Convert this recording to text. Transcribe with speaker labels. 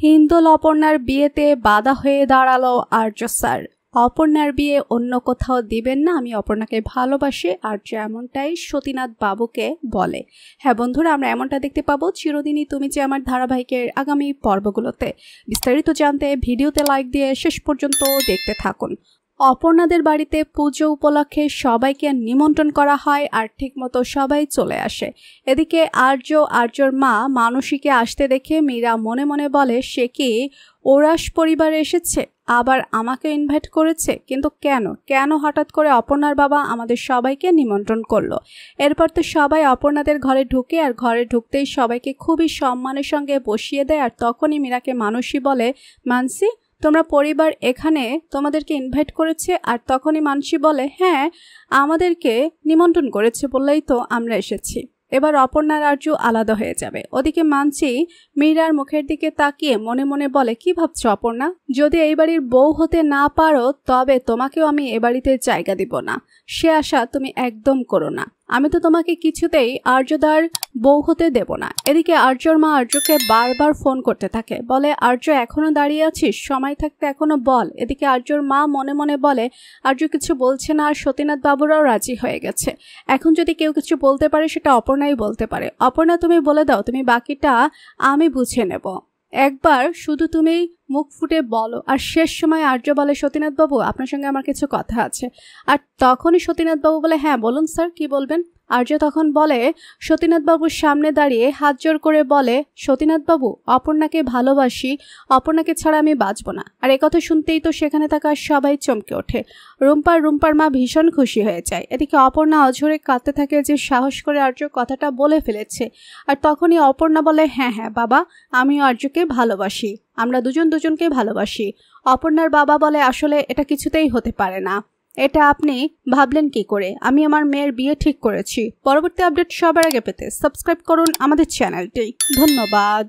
Speaker 1: হিন্দোল অপর্ণার বিয়েতে বাধা হয়ে দাঁড়ালো আর্য স্যার। অপর্ণার বিয়ে অন্য কোথাও দিবেন না, আমি অপর্ণাকে ভালোবাসি, আর্য এমনটাই সতীনাথ বাবুকে বলে। হ্যাঁ বন্ধুরা, আমরা এমনটা দেখতে পাবো চিরদিনই তুমি যে আমার ধারাবাহিকের আগামী পর্বগুলোতে। বিস্তারিত জানতে ভিডিওতে লাইক দিয়ে শেষ পর্যন্ত দেখতে থাকুন। অপর্ণাদের বাড়িতে পুজো উপলক্ষে সবাইকে নিমন্ত্রণ করা হয় আর ঠিকমতো সবাই চলে আসে। এদিকে আর্যর মা মানসীকে আসতে দেখে মীরা মনে মনে বলে, সে কি ওরাস পরিবারে এসেছে, আবার আমাকে ইনভাইট করেছে, কিন্তু কেন হঠাৎ করে অপর্ণার বাবা আমাদের সবাইকে নিমন্ত্রণ করলো। এরপর তো সবাই অপর্ণাদের ঘরে ঢুকে, আর ঘরে ঢুকতেই সবাইকে খুবই সম্মানের সঙ্গে বসিয়ে দেয়। আর তখনই মীরাকে মানসী বলে, মানসী তোমরা পরিবার এখানে তোমাদেরকে ইনভাইট করেছে? আর তখনই মানসী বলে, হ্যাঁ আমাদেরকে নিমন্ত্রণ করেছে বললেই তো আমরা এসেছি। এবার অপর্ণার আর্য আলাদা হয়ে যাবে। ওদিকে মানসী মীরার মুখের দিকে তাকিয়ে মনে মনে বলে, কি ভাবছো অপর্ণা? যদি এই বাড়ির বউ হতে না পারো তবে তোমাকেও আমি এ বাড়িতে জায়গা দিব না। সে আশা তুমি একদম করো না। আমি তো তোমাকে কিছুতেই আর্যদার বউ হতে দেব না। এদিকে আর্যর মা আর্যকে বারবার ফোন করতে থাকে, বলে, আর্য এখনো দাঁড়িয়ে আছিস? সময় থাকতে এখনো বল। এদিকে আর্যর মা মনে মনে বলে, আর্য কিছু বলছে না, আর সতীনাথ বাবুরাও রাজি হয়ে গেছে। এখন যদি কেউ কিছু বলতে পারে সেটা অপর্ণাই বলতে পারে। অপর্ণা তুমি বলে দাও, তুমি বাকিটা আমি বুঝে নেব। একবার শুধু তুমি মুখ ফুটে বলো। আর শেষ সময় আর্য বলে, সতীনাথ বাবু আপনার সঙ্গে আমার কিছু কথা আছে। আর তখনই সতীনাথ বাবু বলে, হ্যাঁ বলুন স্যার, কি বলবেন? আর্য তখন বলে, সতীনাথ বাবুর সামনে দাঁড়িয়ে হাত জোর করে বলে, সতীনাথ বাবু অপর্ণাকে ভালোবাসি, অপর্ণাকে ছাড়া আমি বাঁচব না। আর একথা শুনতেই তো সেখানে থাকা সবাই চমকে ওঠে। রুম্পার মা ভীষণ খুশি হয়ে যায়। এদিকে অপর্ণা অঝরে কাঁদতে থাকে যে সাহস করে আর্য কথাটা বলে ফেলেছে। আর তখনই অপর্ণা বলে, হ্যাঁ বাবা, আমিও আর্যকে ভালোবাসি, আমরা দুজনকে ভালোবাসি। অপর্ণার বাবা বলে, আসলে এটা কিছুতেই হতে পারে না। এটা আপনি ভাবলেন কি করে? আমি আমার মেয়ের বিয়ে ঠিক করেছি। পরবর্তী আপডেট সবার আগে পেতে সাবস্ক্রাইব করুন আমাদের চ্যানেলটি। ধন্যবাদ।